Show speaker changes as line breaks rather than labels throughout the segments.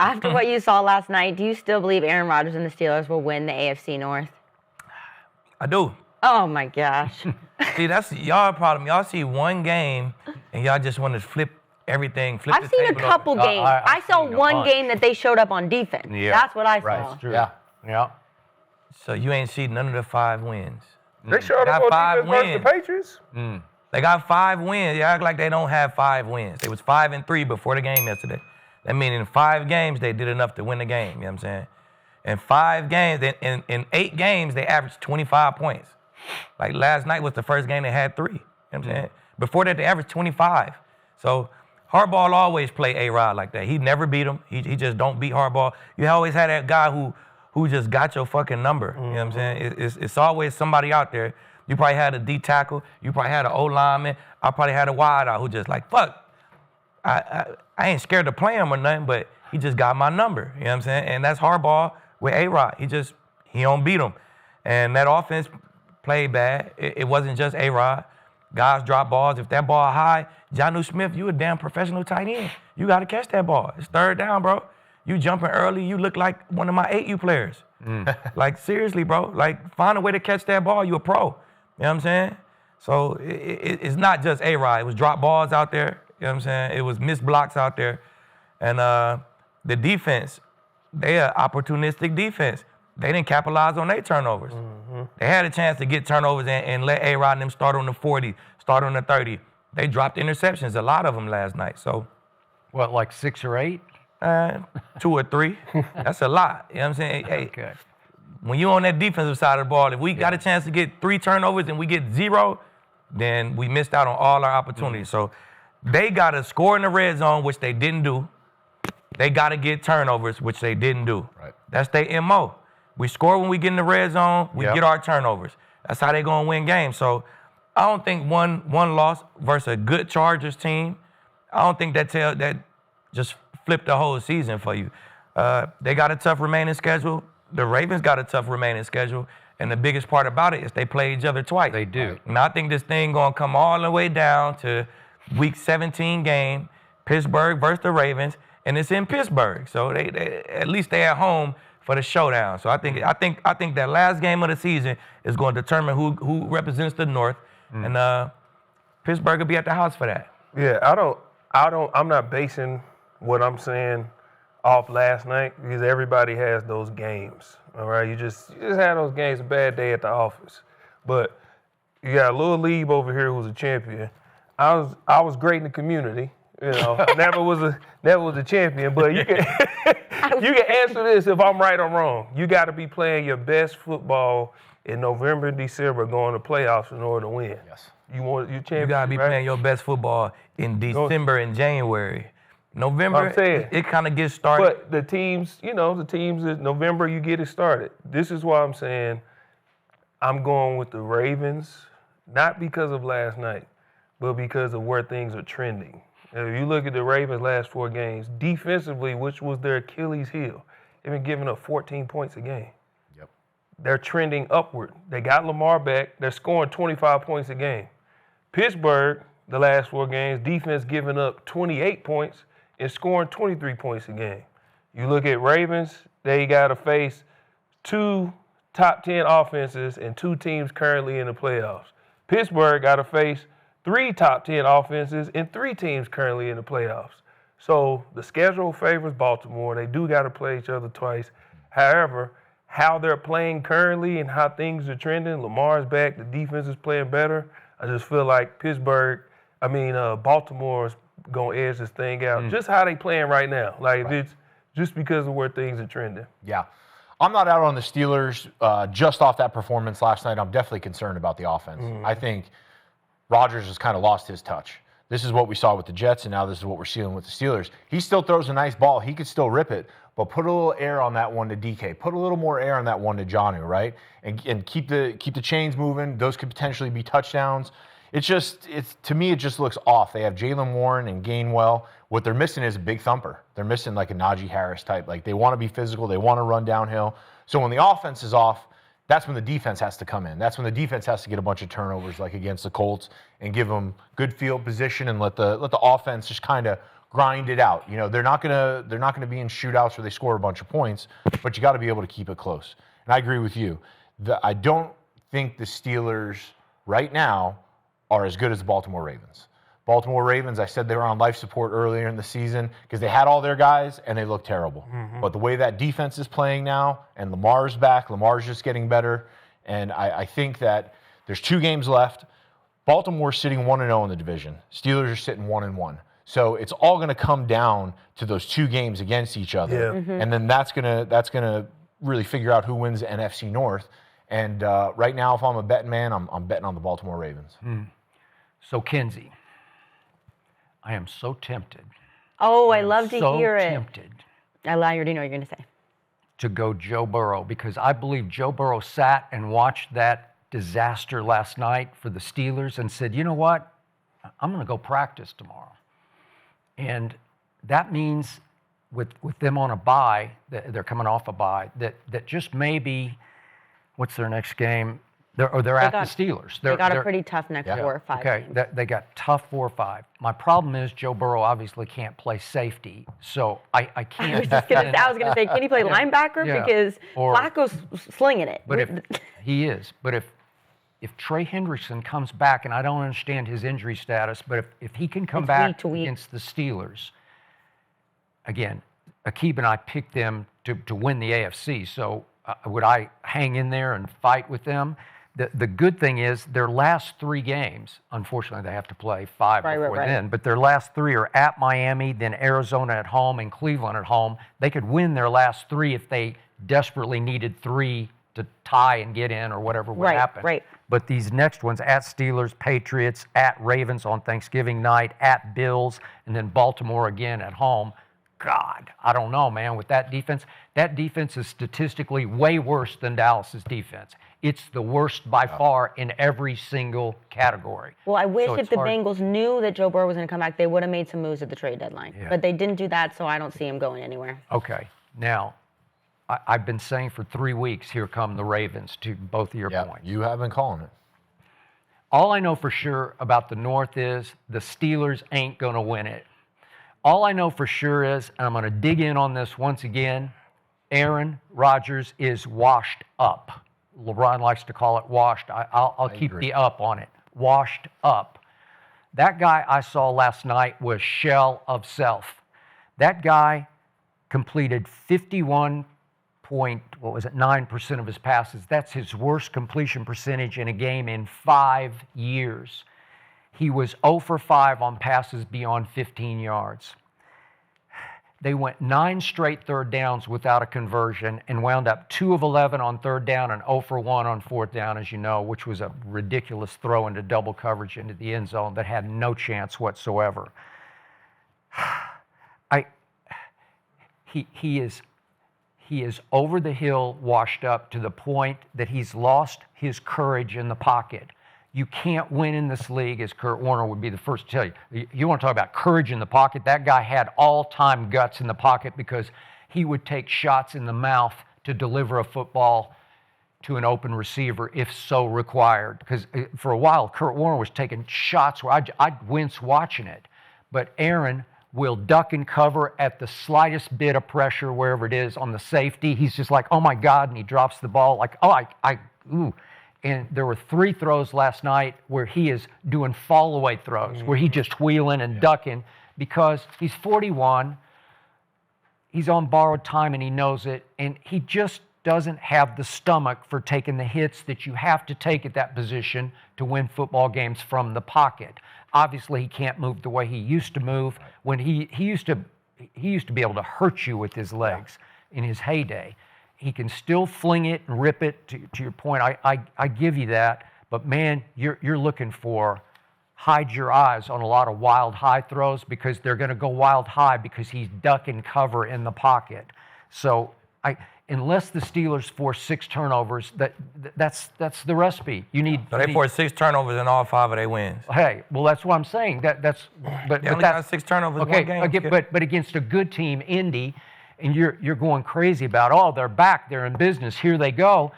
After what you saw last night, do you still believe Aaron Rodgers and the Steelers will win the AFC North?
I do.
Oh, my gosh.
See, that's y'all problem. Y'all see one game, and y'all just want to flip everything.
I've seen a couple games. I saw one game that they showed up on defense.
Yeah.
That's what I saw.
Right. True.
Yeah.
So you ain't seen none of the 5 wins.
They showed up on defense versus the Patriots.
They got 5 wins. They act like they don't have 5 wins. They was 5-3 before the game yesterday. That means in 5 games, they did enough to win the game. You know what I'm saying? In 5 games, in 8 games, they averaged 25 points. Like last night was the first game they had 3. You know what I'm saying? Before that, they averaged 25. So Harbaugh always play A-Rod like that. He never beat him. He just don't beat Harbaugh. You always had that guy who just got your fucking number. You know what I'm saying? It's always somebody out there. You probably had a D tackle. You probably had an O lineman. I probably had a wide out who just like, fuck, I ain't scared to play him or nothing, but he just got my number. You know what I'm saying? And that's Harbaugh with A-Rod. He don't beat him. And that offense played bad. It wasn't just A-Rod. Guys drop balls. If that ball high, Jonnu Smith, you a damn professional tight end. You got to catch that ball. It's 3rd down, bro. You jumping early, you look like one of my 8U players. Like, seriously, bro. Like, find a way to catch that ball. You a pro. You know what I'm saying? So it's not just A-Rod. It was drop balls out there. You know what I'm saying? It was missed blocks out there. And the defense, they are opportunistic defense. They didn't capitalize on their turnovers. They had a chance to get turnovers and let A-Rod and them start on the 40, start on the 30. They dropped interceptions, a lot of them last night. So,
What, like 6 or 8?
2 or 3. That's a lot. You know what I'm saying? Hey, when you on that defensive side of the ball, if we got a chance to get 3 turnovers and we get 0, then we missed out on all our opportunities. So they got to score in the red zone, which they didn't do. They got to get turnovers, which they didn't do.
Right.
That's their MO. We score when we get in the red zone. We get our turnovers. That's how they going to win games. So I don't think one loss versus a good Chargers team, I don't think that just flip the whole season for you. They got a tough remaining schedule. The Ravens got a tough remaining schedule. And the biggest part about it is they play each other twice.
They do.
And I think this thing going to come all the way down to week 17 game, Pittsburgh versus the Ravens, and it's in Pittsburgh. So they at least they at home for the showdown. So I think that last game of the season is going to determine who represents the North. And Pittsburgh will be at the house for that.
Yeah, I'm not basing what I'm saying off last night because everybody has those games. All right, you just had those games, a bad day at the office. But you got a little Lieb over here who's a champion. I was great in the community, you know. never was a champion, but you can you can answer this if I'm right or wrong. You got to be playing your best football in November and December, going to playoffs in order to win.
Yes.
You champion.
You gotta be playing your best football in December and January. November, it kind of gets started.
But the teams in November, you get it started. This is why I'm saying I'm going with the Ravens, not because of last night, but because of where things are trending. If you look at the Ravens' last 4 games, defensively, which was their Achilles heel, they've been giving up 14 points a game.
Yep.
They're trending upward. They got Lamar back. They're scoring 25 points a game. Pittsburgh, the last 4 games, defense giving up 28 points and scoring 23 points a game. You look at Ravens, they got to face 2 top 10 offenses and 2 teams currently in the playoffs. Pittsburgh got to face 3 top 10 offenses and 3 teams currently in the playoffs. So the schedule favors Baltimore. They do got to play each other twice. However, how they're playing currently and how things are trending, Lamar's back, the defense is playing better. I just feel like Baltimore's going to edge this thing out. Just how they playing right now. Like, it's just because of where things are trending.
Yeah. I'm not out on the Steelers just off that performance last night. I'm definitely concerned about the offense. I think Rodgers has kind of lost his touch. This is what we saw with the Jets, and now this is what we're seeing with the Steelers. He still throws a nice ball. He could still rip it, but put a little air on that one to DK. Put a little more air on that one to Jonnu, right? And keep the chains moving. Those could potentially be touchdowns. To me, it just looks off. They have Jaylen Warren and Gainwell. What they're missing is a big thumper. They're missing like a Najee Harris type. Like, they want to be physical. They want to run downhill. So when the offense is off, that's when the defense has to come in. That's when the defense has to get a bunch of turnovers like against the Colts and give them good field position and let the offense just kind of grind it out. You know, they're not gonna be in shootouts where they score a bunch of points, but you got to be able to keep it close. And I agree with you. I don't think the Steelers right now are as good as the Baltimore Ravens. Baltimore Ravens, I said they were on life support earlier in the season because they had all their guys and they looked terrible. But the way that defense is playing now, and Lamar's back, Lamar's just getting better, and I think that there's 2 games left. Baltimore's sitting 1-0 in the division. Steelers are sitting 1-1. So it's all going to come down to those 2 games against each other, and then that's gonna really figure out who wins the NFC North. And right now, if I'm a betting man, I'm betting on the Baltimore Ravens.
So, Kenzie, I am so tempted.
Oh, I love to hear it.
So tempted
I already know what you're going to say.
to go Joe Burrow because I believe Joe Burrow sat and watched that disaster last night for the Steelers and said, you know what? I'm going to go practice tomorrow. And that means with them on a bye, they're coming off a bye, that just maybe, what's their next game? They're at the Steelers.
They got a pretty tough next 4 or 5
Okay,
games.
they got tough 4 or 5. My problem is Joe Burrow obviously can't play safety, so I can't.
I was gonna say, can he play linebacker?
Yeah.
Because
Or-
Flacco's slinging it.
But if Trey Hendrickson comes back, and I don't understand his injury status, but if he can come
It's
back
week to week.
against the Steelers, again, Akib and I picked them to win the AFC, so would I hang in there and fight with them? The good thing is their last 3 games, unfortunately they have to play 5 before then, but their last 3 are at Miami, then Arizona at home, and Cleveland at home. They could win their last 3 if they desperately needed 3 to tie and get in or whatever would happen.
Right.
But these next ones, at Steelers, Patriots, at Ravens on Thanksgiving night, at Bills, and then Baltimore again at home. God, I don't know, man, with that defense is statistically way worse than Dallas's defense. It's the worst by far in every single category.
Well, I wish
So
if
it's
the
hard.
Bengals knew that Joe Burrow was going to come back, they would have made some moves at the trade deadline.
Yeah.
But they didn't do that, so I don't see him going anywhere.
Okay, now, I've been saying for 3 weeks, here come the Ravens, to both of your
Yeah,
points.
you have been calling it.
All I know for sure about the North is the Steelers ain't going to win it. All I know for sure is, and I'm going to dig in on this once again, Aaron Rodgers is washed up. LeBron likes to call it washed. I'll keep
agree.
the up on it. Washed up. That guy I saw last night was shell of self. That guy completed 51.9% of his passes. That's his worst completion percentage in a game in 5 years. He was 0 for 5 on passes beyond 15 yards. They went 9 straight third downs without a conversion and wound up 2 of 11 on third down and 0 for 1 on fourth down, as you know, which was a ridiculous throw into double coverage into the end zone that had no chance whatsoever. He is over the hill, washed up to the point that he's lost his courage in the pocket. You can't win in this league, as Kurt Warner would be the first to tell you. You want to talk about courage in the pocket? That guy had all-time guts in the pocket because he would take shots in the mouth to deliver a football to an open receiver if so required. Because for a while, Kurt Warner was taking shots where I'd wince watching it. But Aaron will duck and cover at the slightest bit of pressure, wherever it is, on the safety. He's just like, oh my God, and he drops the ball like, ooh. And there were 3 throws last night where he is doing fall-away throws, where he's just wheeling and ducking because he's 41, he's on borrowed time and he knows it, and he just doesn't have the stomach for taking the hits that you have to take at that position to win football games from the pocket. Obviously, he can't move the way he used to move when he used to be able to hurt you with his legs in his heyday. He can still fling it and rip it, to your point. I give you that. But, man, you're looking for hide your eyes on a lot of wild high throws because they're going to go wild high because he's duck and cover in the pocket. So unless the Steelers force 6 turnovers, that's the recipe.
So they forced 6 turnovers in all 5 of their wins.
Hey, well, that's what I'm saying. But
They only got 6 turnovers in one game.
But against a good team, Indy, and you're going crazy about, they're back, they're in business, here they go.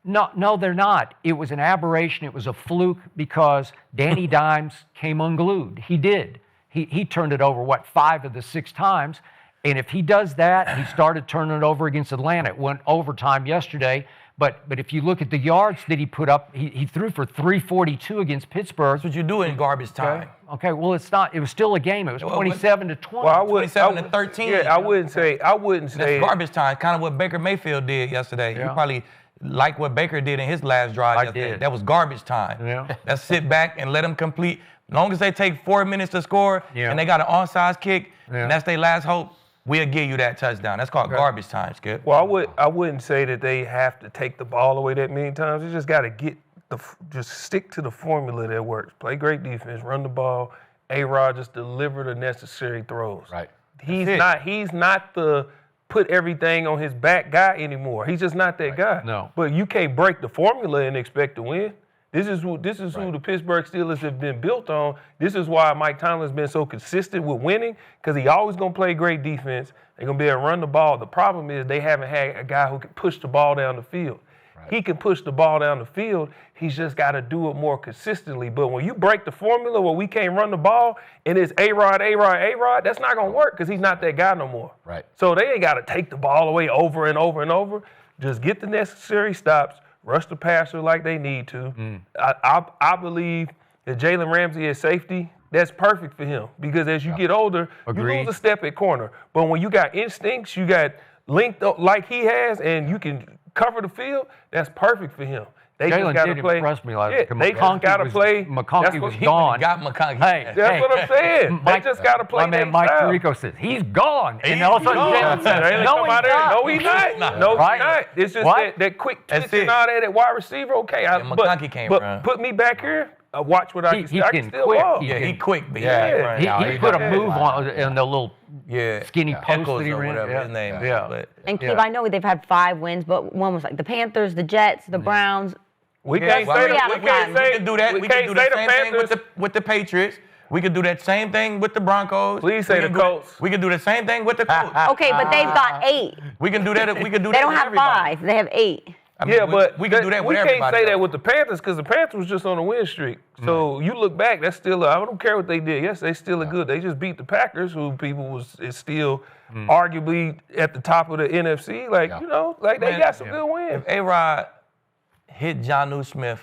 No, they're not. It was an aberration. It was a fluke because Danny Dimes came unglued. He did. He turned it over, 5 of the 6 times. And if he does that, he started turning it over against Atlanta. It went overtime yesterday. But if you look at the yards that he put up, he threw for 342 against Pittsburgh.
That's what you do in garbage time.
Okay, well, it's not. It was still a game. It was 27-20.
Well, I would
27-13.
Yeah, I wouldn't say.
That's garbage time. Kind of what Baker Mayfield did yesterday.
Yeah.
You probably like what Baker did in his last drive yesterday.
did.
That was garbage time.
Yeah.
Let's sit back and let them complete. As long as they take 4 minutes to score
Yeah.
and they got an onside kick,
Yeah.
and that's their last hope, we'll give you that touchdown. That's called garbage time, Skip.
Well, I wouldn't say that they have to take the ball away that many times. They just got to just stick to the formula that works. Play great defense, run the ball. A-Rod just deliver the necessary throws.
Right.
He's not the put everything on his back guy anymore. He's just not that guy.
No.
But you can't break the formula and expect to win. This is who the Pittsburgh Steelers have been built on. This is why Mike Tomlin's been so consistent with winning, because he always going to play great defense. They're going to be able to run the ball. The problem is they haven't had a guy who can push the ball down the field. Right. He can push the ball down the field. He's just got to do it more consistently. But when you break the formula where we can't run the ball and it's A-Rod, that's not going to work because he's not that guy no more.
Right.
So they ain't got to take the ball away over and over and over. Just get the necessary stops. Rush the passer like they need to. I believe that Jalen Ramsey at safety, that's perfect for him because as you get older,
Agreed.
you lose a step at corner. But when you got instincts, you got linked up like he has, and you can cover the field, that's perfect for him. They
Jalen
just got to
did
play.
impress me last
Yeah,
week.
they just got to play.
McConkey was
He
gone.
got McConkey.
Hey,
That's what I'm saying. They just got to play.
My man Mike Tirico says, he's gone. And all of a sudden,
gone.
Jalen says,
Jalen
no,
come
he's
out there.
not.
No, he's not. No,
Right.
he's not. It's just
What?
that quick
That's
twitch and
it.
all that at wide receiver. Okay,
McConkey can't
but
run.
put me back here. Watch what I can
He
I
can
can still
quit.
ball.
Yeah, he quick, but
Yeah.
He put a move on in the little skinny post
Echoes
that he
or
ran.
whatever his name is.
Yeah.
But
And Keith, I know they've had 5 wins, but one was like the Panthers, the Jets, the Browns.
We can't
well,
say
three out
we
of
can't
five.
say
we can do that. We can do the same thing with the Patriots. We could do that same thing with the Broncos.
Please say the Colts.
We could do the same thing with the Colts.
Okay, but they've got 8.
We can do that. We can do that.
They don't
with
have
everybody.
5. They have 8.
I mean,
Yeah, but
we can do that with
we
everybody.
can't say that
though.
with the Panthers because the Panthers was just on a win streak. So you look back, that's still. I don't care what they did. Yes, they still are good. They just beat the Packers, who is still arguably at the top of the NFC. Like they got some good wins.
If A-Rod hit Jonnu Smith,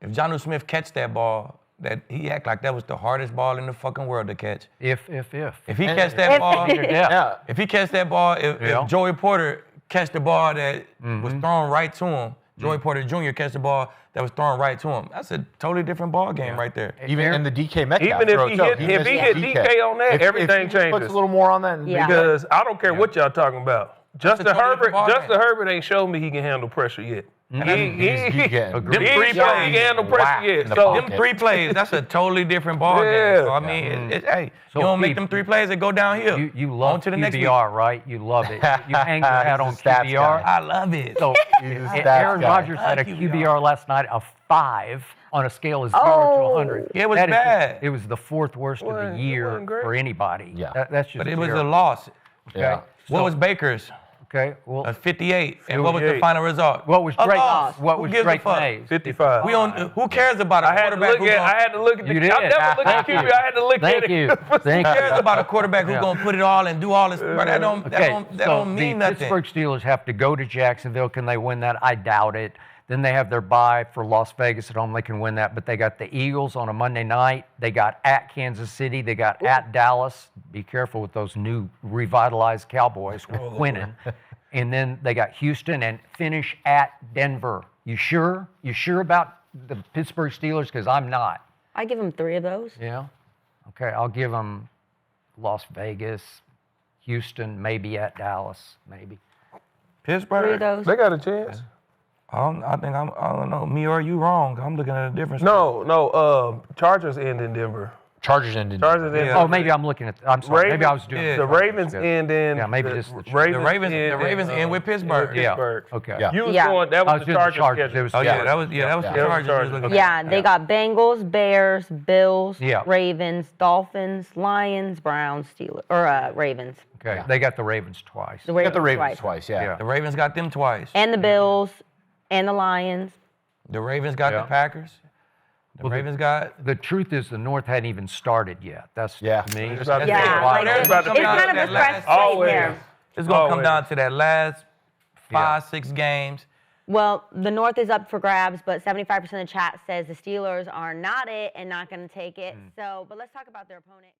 if Jonnu Smith catch that ball, that he act like that was the hardest ball in the fucking world to catch.
If.
If he catch that ball,
Yeah.
if he catch that ball, if Joey Porter catch the ball that was thrown right to him, Joey Porter Jr. catch the ball that was thrown right to him, that's a totally different ball game right there.
Even in the DK Metcalf
Even if
throw,
he
too,
hit
missed
DK on that, everything
if he
changes.
puts a little more on that.
Yeah.
Because I don't care what y'all talking about. Justin
totally
Herbert,
different ball
Justin Herbert ain't showed me he can handle pressure yet.
He's getting
He ain't
Them three
shown he can handle pressure
whacked
yet.
in the
So
pocket.
Them 3 plays, that's a totally different ball
Yeah.
game. So, I mean, hey,
So,
you don't make
Keith,
them 3 plays that go downhill.
You
On
love
to the next week.
QBR, right? You love it. You hang your hat on
He's a stats
QBR.
guy.
I love it.
So
He's a stats
Aaron
guy.
Rodgers had a
I love
QBR last night of 5 on a scale of 0 to 100.
Yeah, it was
That is
bad.
it was the 4th worst of
Wasn't-
the
it
year
wasn't great.
for anybody.
Yeah.
That's just
but it was a
terrible.
loss.
Yeah.
What was Baker's?
Okay. Well,
A 58. And what was the
58.
final result?
what was
A
Drake?
loss.
What
Who
was
gives a
Drake
fuck?
Mays?
55.
We on. Who cares about a
I had to
quarterback?
look at. I had to look at the.
You did.
I never look at
Thank
QB.
you.
I had to look at
Thank
it.
you. Thank
Who
you.
cares about a quarterback who's
Yeah.
gonna put it all and do all this? Bro, that don't. That
Okay,
don't. That
so
don't mean
the
nothing.
Pittsburgh Steelers have to go to Jacksonville. Can they win that? I doubt it. Then they have their bye for Las Vegas at home. They can win that. But they got the Eagles on a Monday night. They got at Kansas City. They got at Dallas. Be careful with those new revitalized Cowboys winning. And then they got Houston and finish at Denver. You sure? You sure about the Pittsburgh Steelers? Because I'm not.
I give them 3 of those.
Yeah. Okay, I'll give them Las Vegas, Houston, maybe at Dallas, maybe.
3
Pittsburgh.
of those.
They got a chance.
I don't know. Me or you wrong. I'm looking at a different.
No. Chargers end in Denver.
Chargers ended.
Chargers end.
Oh, maybe I'm looking at. I'm sorry. Maybe I was doing.
yeah.
The Ravens end in.
Yeah, maybe
the
this is the
Ravens.
The Ravens end with Pittsburgh.
Yeah.
Pittsburgh.
Okay.
Yeah.
You was
Yeah.
going. That
I
was
was
the
doing the
Chargers.
Chargers.
schedule.
It was-
Oh
Yeah.
yeah, that was the
Yeah.
Chargers. you was looking at.
Yeah, they got Bengals, Bears, Bills,
Yeah.
Ravens, Dolphins, Lions, Browns, Steelers, or Ravens.
Okay.
Yeah.
They got the Ravens twice.
The
We got the
Ravens
Ravens
twice.
twice. Yeah.
Yeah.
The Ravens got them twice.
And the Bills, and the Lions.
The Ravens got
Yeah.
the Packers. The Ravens got.
The truth is, the North hadn't even started yet. That's
Yeah.
to me.
It's about to
Yeah,
finish.
like
It's about to
it's
finish.
kind of a fresh slate
Always.
there.
It's gonna come
Always.
down to that last
Yeah.
5-6 games.
Well, the North is up for grabs, but 75% of the chat says the Steelers are not it and not going to take it. So, but let's talk about their opponent.